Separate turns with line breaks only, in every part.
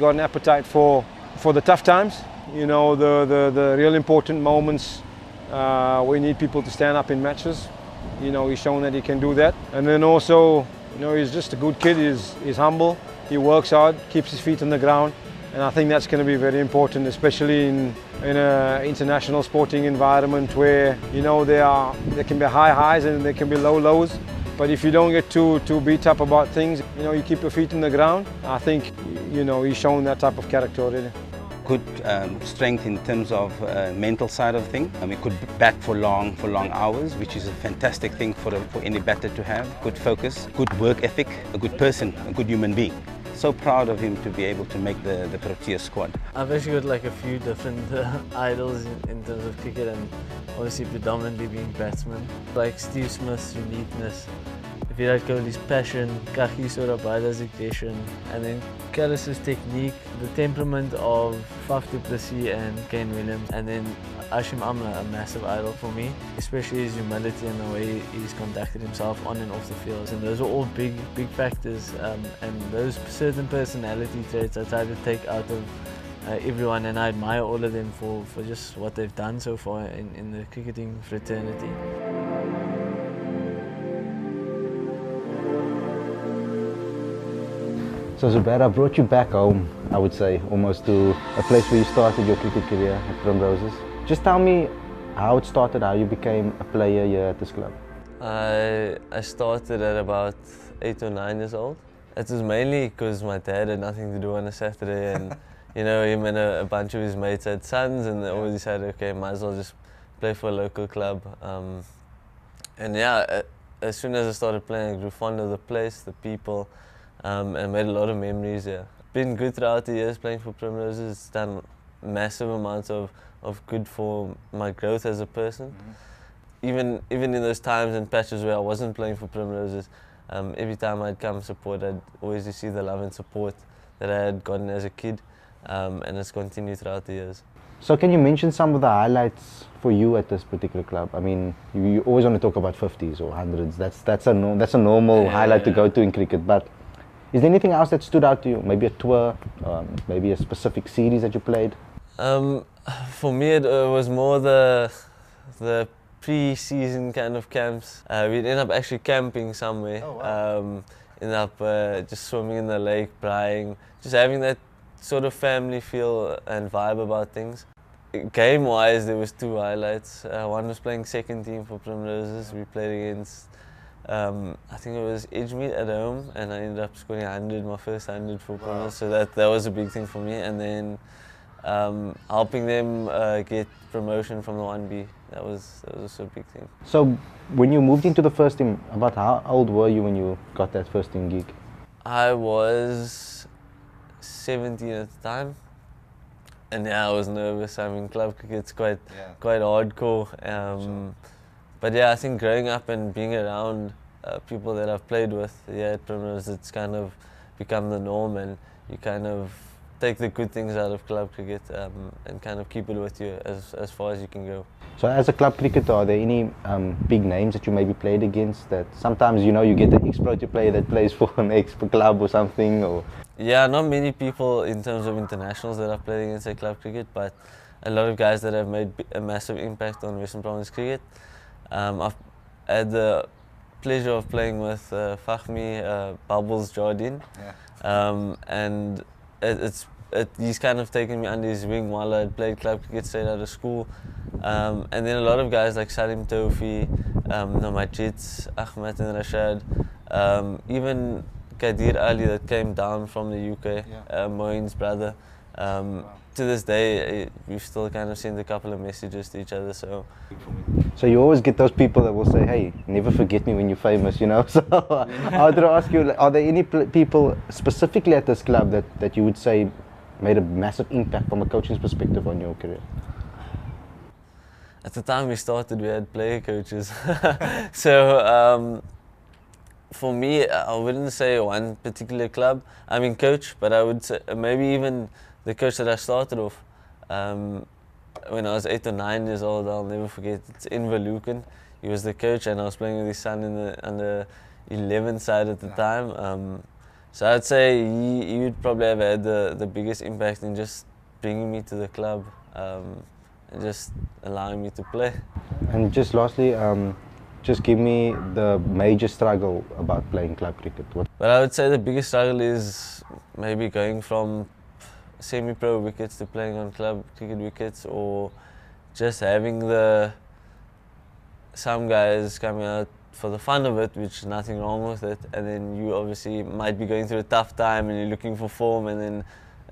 got an appetite for the tough times. You know, the real important moments. We need people to stand up in matches. You know, he's shown that he can do that. And then also, you know, he's just a good kid. He's humble. He works hard, keeps his feet on the ground. And I think that's going to be very important, especially in an international sporting environment where, you know, there can be high highs and there can be low lows. But if you don't get too beat up about things, you know, you keep your feet on the ground. I think, you know, he's shown that type of character already.
Good strength in terms of mental side of things. He could bat for long hours, which is a fantastic thing for any batter to have. Good focus, good work ethic, a good person, a good human being. So proud of him to be able to make the Protea squad.
I've actually got like a few different idols in terms of cricket, and obviously predominantly being batsmen. Like Steve Smith's uniqueness, Virat Kohli's passion, Kagiso Rabada's aggression, and then Kallis's technique, the temperament of Faf du Plessis and Kane Williams, and then Hashim Amla, a massive idol for me, especially his humility and the way he's conducted himself on and off the field. And those are all big factors, and those certain personality traits I try to take out of everyone, and I admire all of them for just what they've done so far in the cricketing fraternity.
So Zubair, I brought you back home, I would say, almost to a place where you started your cricket career at Primroses. Just tell me how it started, how you became a player here at this club.
I started at about 8 or 9 years old. It was mainly because my dad had nothing to do on a Saturday, and you know, him and a bunch of his mates had sons, and they always decided, okay, might as well just play for a local club. And yeah, as soon as I started playing, I grew fond of the place, the people, and made a lot of memories here. Been good throughout the years playing for Primroses. It's done massive amounts of good for my growth as a person. Even in those times and patches where I wasn't playing for Primroses, every time I'd come support, I'd always receive the love and support that I had gotten as a kid, and it's continued throughout the years.
So can you mention some of the highlights for you at this particular club? I mean, you always want to talk about 50s or 100s. That's a normal highlight to go to in cricket. But is there anything else that stood out to you? Maybe a tour, maybe a specific series that you played?
For me, it was more the pre-season kind of camps. We'd end up actually camping somewhere.
Oh, wow.
End up just swimming in the lake, braaiing, just having that sort of family feel and vibe about things. Game-wise, there was 2 highlights. One was playing second team for Primroses. We played against, I think it was Edgemead at home, and I ended up scoring 100, my first 100 for Primroses. So that was a big thing for me. And then helping them get promotion from the 1B. That was also a big thing.
So when you moved into the first team, about how old were you when you got that first team gig?
I was 17 at the time, and yeah, I was nervous. I mean, club cricket's quite hardcore. But yeah, I think growing up and being around people that I've played with here at Primrose, it's kind of become the norm, and you kind of take the good things out of club cricket and kind of keep it with you as far as you can go.
So as a club cricketer, are there any big names that you maybe played against that sometimes, you know, you get an ex-pro player that plays for an ex-club or something? Or?
Yeah, not many people in terms of internationals that I've played against at club cricket, but a lot of guys that have made a massive impact on Western Province cricket. I've had the pleasure of playing with Fahmi Bubbles Jardine, and he's kind of taken me under his wing while I played club cricket straight out of school. And then a lot of guys like Salim Tofi, Majid, Ahmed and Rashad, even Kadir Ali that came down from the UK, Moin's brother. To this day, we've still kind of sent a couple of messages to each other. So
you always get those people that will say, hey, never forget me when you're famous, you know? So I wanted to ask you, are there any people specifically at this club that you would say made a massive impact from a coaching's perspective on your career?
At the time we started, we had player coaches. So for me, I wouldn't say one particular club. I mean coach, but I would say maybe even the coach that I started off. When I was 8 or 9 years old, I'll never forget, it's Enver Luken. He was the coach, and I was playing with his son in the under 11 side at the time. So I'd say he would probably have had the biggest impact in just bringing me to the club and just allowing me to play.
And just lastly, just give me the major struggle about playing club cricket.
But I would say the biggest struggle is maybe going from semi-pro wickets to playing on club cricket wickets, or just having some guys coming out for the fun of it, which is nothing wrong with it, and then you obviously might be going through a tough time and you're looking for form, and then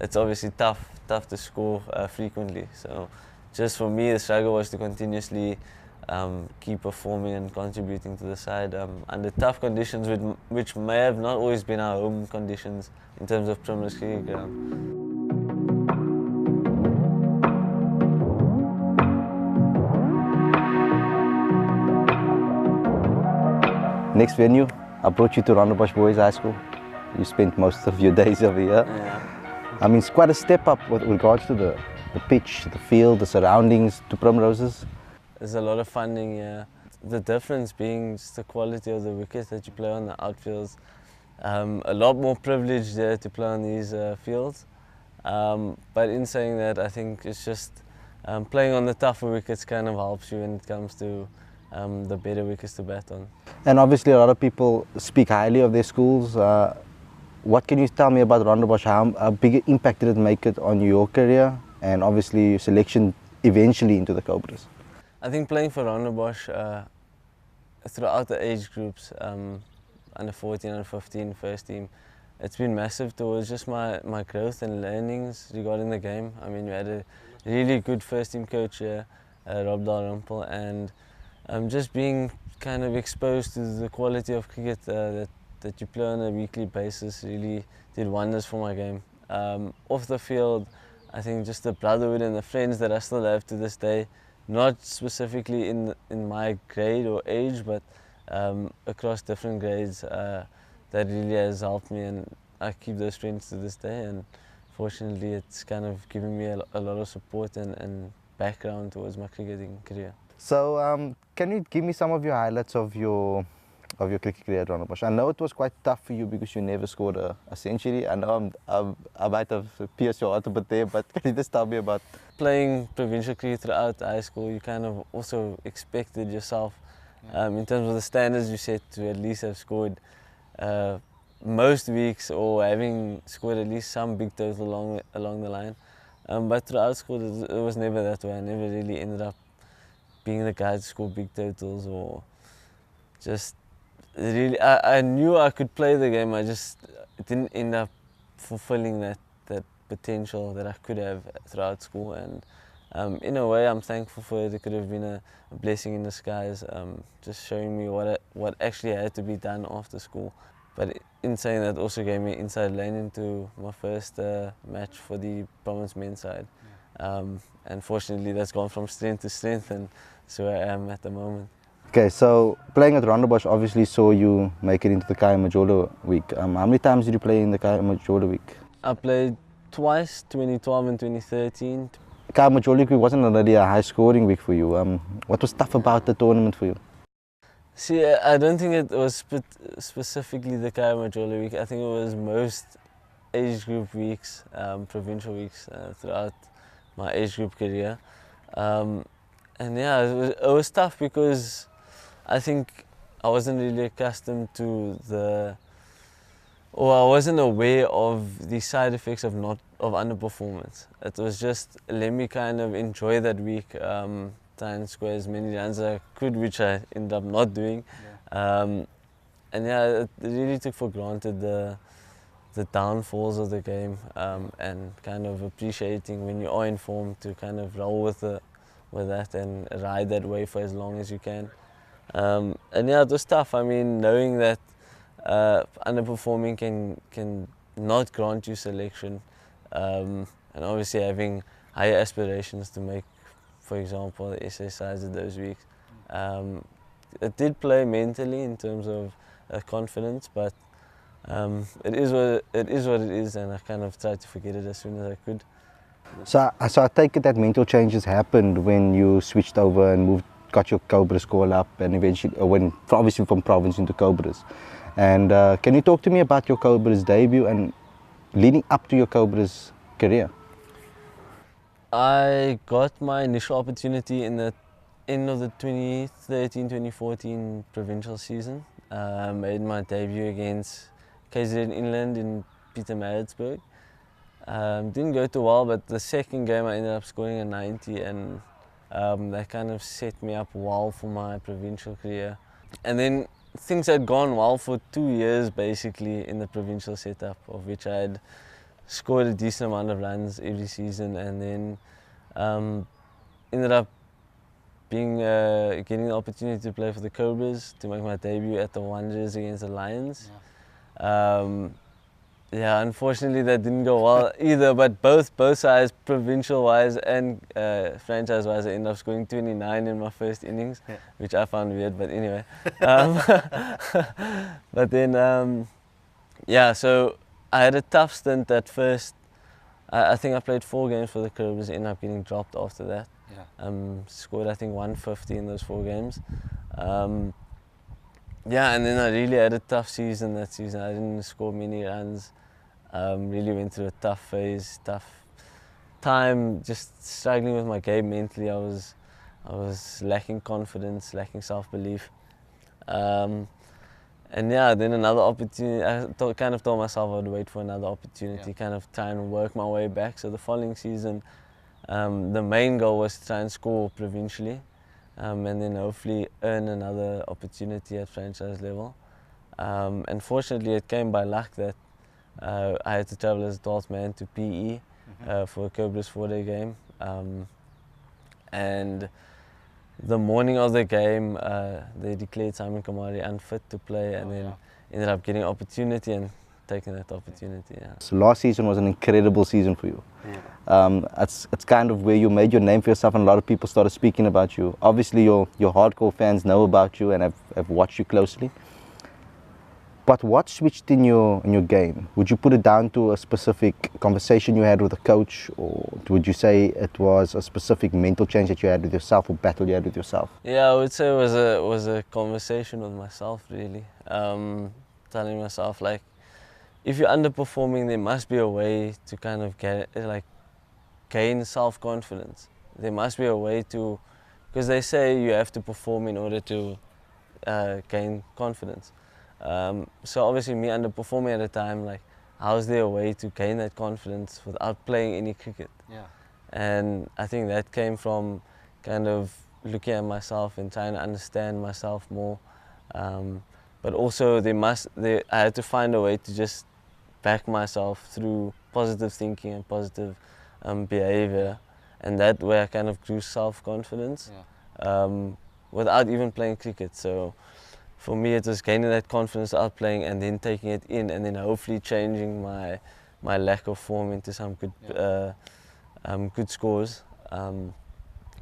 it's obviously tough to score frequently. So just for me, the struggle was to continuously keep performing and contributing to the side under tough conditions, which may have not always been our home conditions in terms of Premier Cricket ground.
Next venue, I brought you to Rondebosch Boys High School. You spent most of your days over here.
Yeah.
I mean, it's quite a step up with regards to the pitch, the field, the surroundings to Primroses.
There's a lot of funding here. The difference being just the quality of the wickets that you play on the outfields. A lot more privilege there to play on these fields. But in saying that, I think it's just playing on the tougher wickets kind of helps you when it comes to the better wickets to bat on.
And obviously a lot of people speak highly of their schools. What can you tell me about Rondebosch? How big an impact did it make it on your career and obviously your selection eventually into the Cobras?
I think playing for Rondebosch throughout the age groups, under 14, under 15, first team, it's been massive towards just my growth and learnings regarding the game. I mean, we had a really good first team coach here, Rob Dalrymple, and just being kind of exposed to the quality of cricket that you play on a weekly basis really did wonders for my game. Off the field, I think just the brotherhood and the friends that I still have to this day, not specifically in my grade or age, but across different grades, that really has helped me, and I keep those friends to this day, and fortunately it's kind of given me a lot of support and background towards my cricketing career.
So can you give me some of your highlights of your cricket career at Rondebosch? I know it was quite tough for you because you never scored a century. I know I might have pierced your heart a bit there, but can you just tell me about...
Playing provincial cricket throughout high school, you kind of also expected yourself, in terms of the standards you set, to at least have scored most weeks, or having scored at least some big total along the line. But throughout school it was never that way. I never really ended up being the guy to score big totals, or just really, I knew I could play the game, I just didn't end up fulfilling that potential that I could have throughout school. And in a way I'm thankful for it. It could have been a blessing in disguise, just showing me what actually had to be done after school. But in saying that, also gave me inside lane into my first match for the Province men's side. And fortunately that's gone from strength to strength, and that's where I am at the moment.
Okay, so playing at Rondebosch obviously saw you make it into the Kaya Majolo week. How many times did you play in the Kaya Majolo week?
I played twice, 2012 and 2013.
Kaya Majolo week wasn't already a high scoring week for you. What was tough about the tournament for you?
See, I don't think it was specifically the Kaya Majolo week. I think it was most age group weeks, provincial weeks throughout my age group career. And yeah, it was tough because I think I wasn't really accustomed to I wasn't aware of the side effects of underperformance. It was just, let me kind of enjoy that week, try and score as many runs as I could, which I ended up not doing. Yeah. And yeah, it really took for granted the downfalls of the game, and kind of appreciating when you are in form to kind of roll with that and ride that wave for as long as you can. And yeah, it was tough. I mean, knowing that underperforming can not grant you selection, and obviously having higher aspirations to make, for example, the SA sides of those weeks. It did play mentally in terms of confidence, but it is what it is, and I kind of tried to forget it as soon as I could.
So I take it that mental changes happened when you switched over and moved got your Cobras call up and eventually went obviously from Province into Cobras. And can you talk to me about your Cobras debut and leading up to your Cobras career?
I got my initial opportunity in the end of the 2013-2014 provincial season. I made my debut against KZN Inland in Pietermaritzburg. Didn't go too well, but the second game I ended up scoring a 90, and that kind of set me up well for my provincial career. And then things had gone well for 2 years basically in the provincial setup, of which I had scored a decent amount of runs every season, and then ended up getting the opportunity to play for the Cobras, to make my debut at the Wanderers against the Lions. Yeah, unfortunately that didn't go well either, but both sides, provincial-wise and franchise-wise, I ended up scoring 29 in my first innings, which I found weird, but anyway. But then, yeah, so I had a tough stint at first. I think I played 4 games for the Cobras, ended up getting dropped after that. Scored I think 150 in those 4 games. Yeah, and then I really had a tough season that season. I didn't score many runs. Really went through a tough phase, tough time, just struggling with my game mentally. I was lacking confidence, lacking self-belief. And yeah, then another opportunity, I kind of told myself I would wait for another opportunity, kind of try and work my way back. So the following season, the main goal was to try and score provincially, and then hopefully earn another opportunity at franchise level. And fortunately it came by luck that I had to travel as a 12th man to PE for a Cobras 4-day game. And the morning of the game, they declared Simon Kamari unfit to play, and then ended up getting an opportunity and taking that opportunity. Yeah.
So last season was an incredible season for you. It's kind of where you made your name for yourself, and a lot of people started speaking about you. Obviously your hardcore fans know about you and have watched you closely. But what switched in your game? Would you put it down to a specific conversation you had with a coach, or would you say it was a specific mental change that you had with yourself, or battle you had with yourself?
Yeah, I would say it was a conversation with myself, really. Telling myself, like, if you're underperforming, there must be a way to kind of gain self-confidence. There must be a way to, because they say you have to perform in order to gain confidence. So obviously me underperforming at the time, like, how is there a way to gain that confidence without playing any cricket? And I think that came from kind of looking at myself and trying to understand myself more. But also I had to find a way to just back myself through positive thinking and positive behavior, and that way I kind of grew self-confidence without even playing cricket. So for me, it was gaining that confidence out playing and then taking it in, and then hopefully changing my lack of form into some good scores.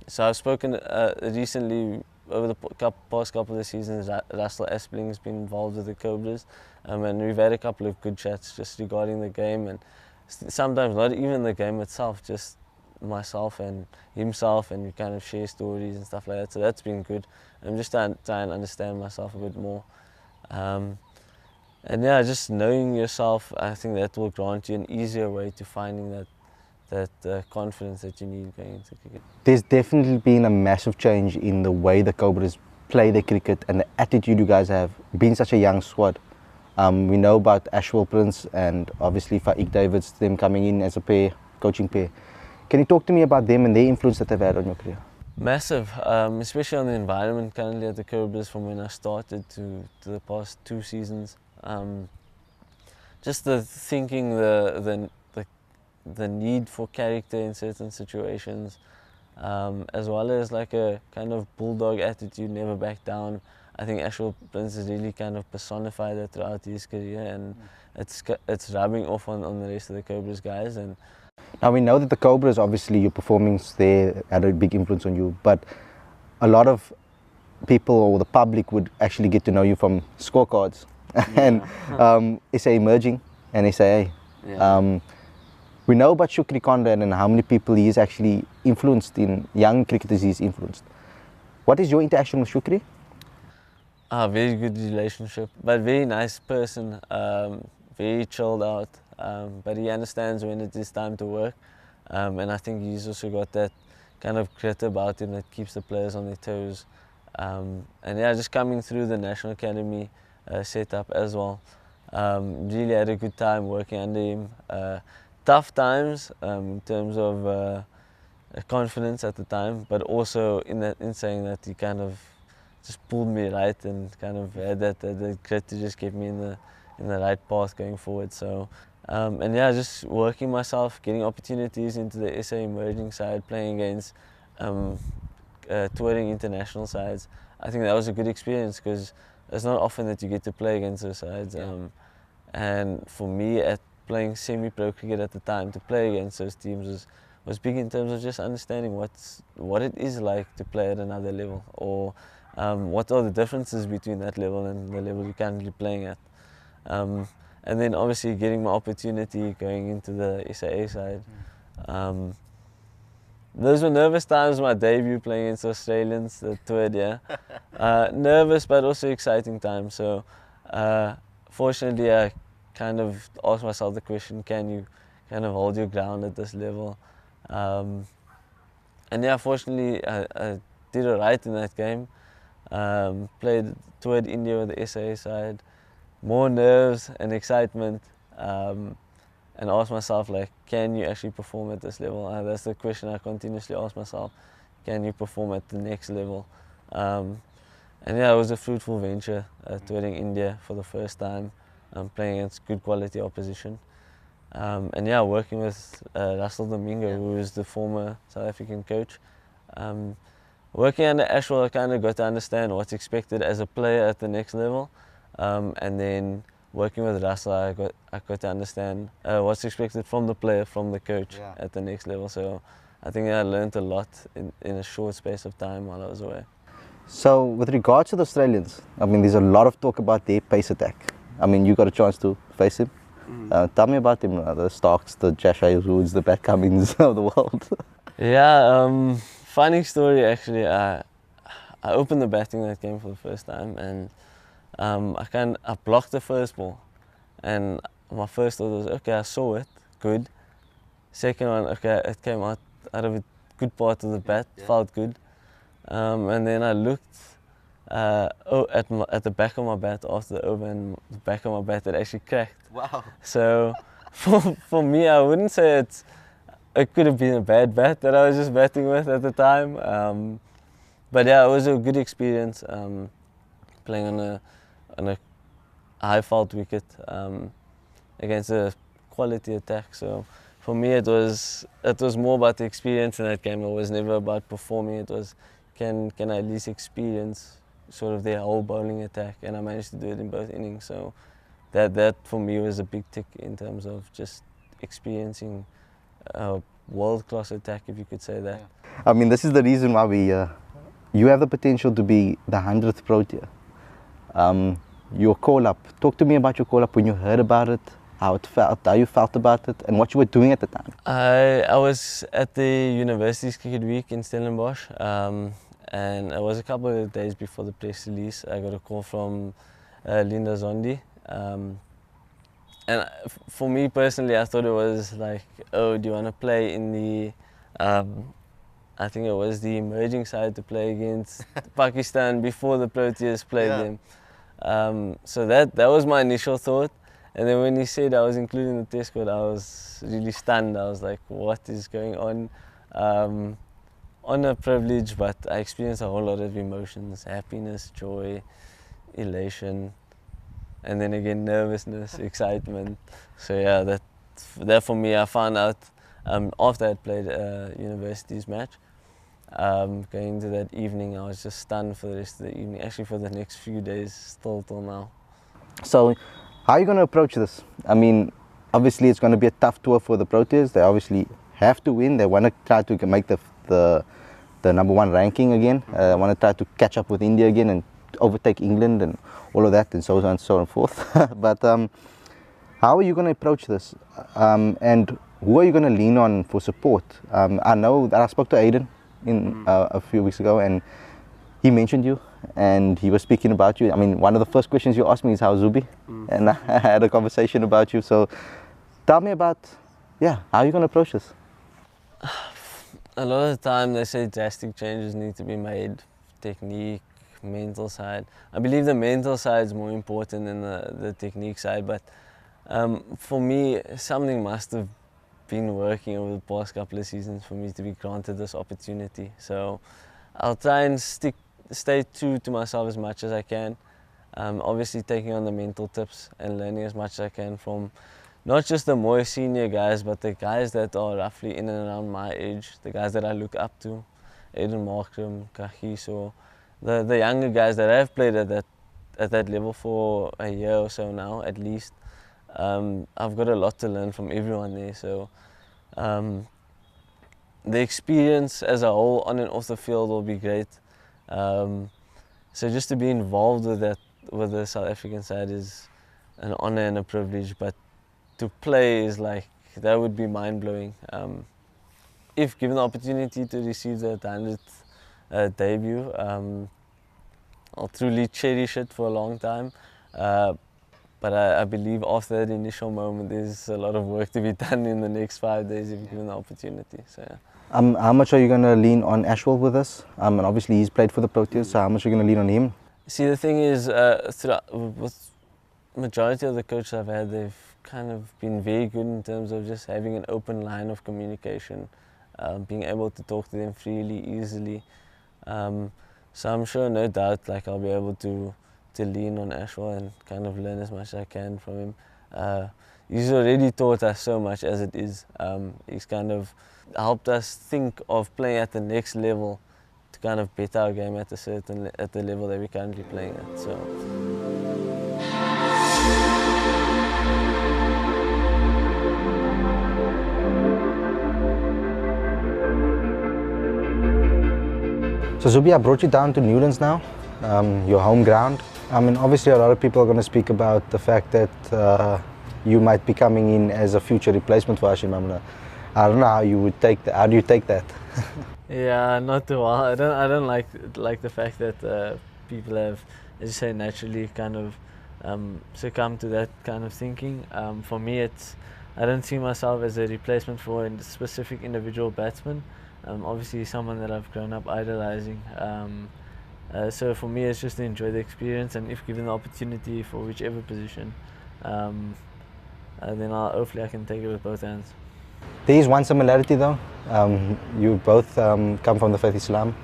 So I've spoken recently, over the past couple of seasons, Russell Espling's been involved with the Cobras, and we've had a couple of good chats just regarding the game, and sometimes not even the game itself, just myself and himself, and we kind of share stories and stuff like that. So that's been good. I'm just trying and understand myself a bit more. And yeah, just knowing yourself, I think that will grant you an easier way to finding that confidence that you need going into cricket.
There's definitely been a massive change in the way the Cobras play their cricket and the attitude you guys have, being such a young squad. We know about Ashwell Prince and obviously Faik Davids, them coming in as a pair, coaching pair. Can you talk to me about them and their influence that they've had on your career?
Massive, especially on the environment currently at the Cobras from when I started to the past 2 seasons. Just the thinking, the need for character in certain situations, as well as like a kind of bulldog attitude, never back down. I think Ashwell Prince has really kind of personified that throughout his career, and it's rubbing off on the rest of the Cobras guys. And
now we know that the Cobras, obviously your performance there had a big influence on you, but a lot of people or the public would actually get to know you from scorecards. And SA Emerging and SA. We know about Shukri Conrad and how many people he is actually influenced, in young cricketers he's influenced. What is your interaction with Shukri?
Very good relationship, but very nice person, very chilled out, but he understands when it is time to work, and I think he's also got that kind of grit about him that keeps the players on their toes. And yeah, just coming through the National Academy setup as well, really had a good time working under him. Tough times in terms of confidence at the time, but also in saying that he kind of just pulled me right and kind of had that grit to just get me in the right path going forward. So and yeah, just working myself, getting opportunities into the SA emerging side, playing against touring international sides. I think that was a good experience because it's not often that you get to play against those sides. And for me, at playing semi-pro cricket at the time, to play against those teams was big in terms of just understanding what it is like to play at another level, or what are the differences between that level and the level you're currently playing at. And then obviously getting my opportunity going into the SAA side. Those were nervous times, my debut playing against Australians, the toured, yeah. Nervous but also exciting times. So fortunately I kind of asked myself the question, can you kind of hold your ground at this level? And yeah, fortunately I did alright in that game. Toured India with the SA side, more nerves and excitement, and asked myself, like, can you actually perform at this level? That's the question I continuously ask myself, can you perform at the next level? And yeah, it was a fruitful venture, touring India for the first time, playing against good quality opposition. And yeah, working with Russell Domingo, who is the former South African coach. Working under Ashwell, I kind of got to understand what's expected as a player at the next level, and then working with Russell, I got to understand what's expected from the player, from the coach at the next level. So I think I learned a lot in a short space of time while I was away.
So with regards to the Australians, I mean, there's a lot of talk about their pace attack. I mean, you got a chance to face him. Tell me about him, the Starks, the Jashai Woods, the Pat Cummins of the world.
Yeah, funny story actually. I opened the batting that game for the first time, and I blocked the first ball, and my first thought was, okay, I saw it, good. Second one, okay, it came out of a good part of the bat, felt good. And then I looked at the back of my bat after the over, and the back of my bat had actually cracked.
Wow.
So for me, I wouldn't say it could have been a bad bat that I was just batting with at the time. But yeah, it was a good experience playing on a high fault wicket against a quality attack. So for me, it was more about the experience in that game. It was never about performing. It was can I at least experience sort of their whole bowling attack, and I managed to do it in both innings. So that for me was a big tick in terms of just experiencing a world-class attack, if you could say that.
I mean, this is the reason why you have the potential to be the 100th Protea. Your call-up, talk to me about your call-up when you heard about it, how it felt, how you felt about it, and what you were doing at the time.
I was at the University's Cricket Week in Stellenbosch, and it was a couple of days before the press release. I got a call from Linda Zondi. And for me personally, I thought it was like, oh, do you want to play in the, I think it was the emerging side to play against Pakistan before the Proteas played them. So that was my initial thought. And then when he said I was including the test squad, I was really stunned. I was like, what is going on? Honor, privilege, but I experienced a whole lot of emotions: happiness, joy, elation, and then again nervousness, excitement. So yeah, that for me, I found out after I'd played University's match. Going into that evening, I was just stunned for the rest of the evening, actually for the next few days, still till now.
So how are you going to approach this? I mean, obviously it's going to be a tough tour for the Proteas. They obviously have to win. They want to try to make the #1 ranking again. Want to try to catch up with India again and overtake England and all of that, and so on and so forth. But how are you going to approach this? And who are you going to lean on for support? I know that I spoke to Aiden a few weeks ago, and he mentioned you and he was speaking about you. I mean, one of the first questions you asked me is how's Zubi? And I had a conversation about you. So tell me about, how are you going to approach this?
A lot of the time they say drastic changes need to be made, technique, mental side. I believe the mental side is more important than the technique side, but for me, something must have been working over the past couple of seasons for me to be granted this opportunity. So I'll try and stay true to myself as much as I can. Obviously taking on the mental tips and learning as much as I can from not just the more senior guys, but the guys that are roughly in and around my age, the guys that I look up to, Aiden Markram, Kagiso, the younger guys that have played at that level for a year or so now, at least. I've got a lot to learn from everyone there. So the experience as a whole on and off the field will be great. So just to be involved with the South African side is an honor and a privilege, but to play is like, that would be mind-blowing. If given the opportunity to receive the 100th debut, I'll truly cherish it for a long time. But I believe after that initial moment, there's a lot of work to be done in the next 5 days if given the opportunity. So, yeah.
How much are you going to lean on Ashwell with us? And obviously he's played for the Proteas, so how much are you going to lean on him?
See, the thing is, with majority of the coaches I've had, they've kind of been very good in terms of just having an open line of communication, being able to talk to them freely, easily. So I'm sure, no doubt, like I'll be able to lean on Ashwell and kind of learn as much as I can from him. He's already taught us so much as it is. He's kind of helped us think of playing at the next level to kind of better our game at the level that we're currently playing at. So
Zubi, I brought you down to Newlands now, your home ground. I mean, obviously a lot of people are going to speak about the fact that you might be coming in as a future replacement for Hashim Amla. I don't know how you would take that. How do you take that?
yeah, not too well. I don't like the fact that people have, as you say, naturally kind of succumbed to that kind of thinking. For me, I don't see myself as a replacement for a specific individual batsman. Obviously, someone that I've grown up idolizing. So for me, it's just to enjoy the experience, and if given the opportunity for whichever position, then hopefully I can take it with both hands.
There is one similarity though. You both come from the faith Islam,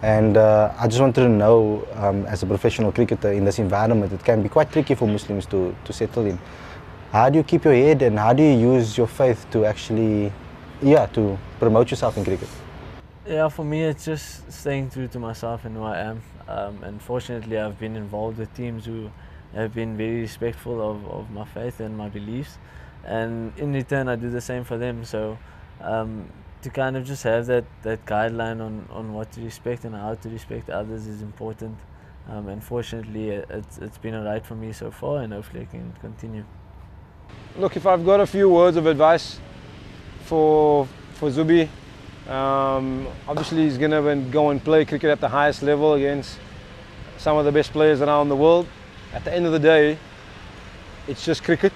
and I just wanted to know, as a professional cricketer in this environment, it can be quite tricky for Muslims to settle in. How do you keep your head, and how do you use your faith to actually, to promote yourself in cricket?
Yeah, for me it's just staying true to myself and who I am. And fortunately I've been involved with teams who have been very respectful of my faith and my beliefs. And in return I do the same for them. So to kind of just have that guideline on what to respect and how to respect others is important. And fortunately it's been alright for me so far, and hopefully I can continue.
Look, if I've got a few words of advice for Zubi, obviously he's going to go and play cricket at the highest level against some of the best players around the world. At the end of the day, it's just cricket.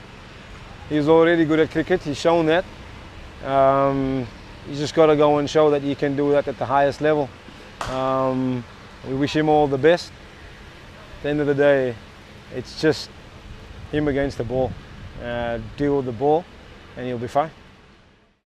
He's already good at cricket, he's shown that. He's just got to go and show that he can do that at the highest level. We wish him all the best. At the end of the day, it's just him against the ball. Deal with the ball and he'll be fine.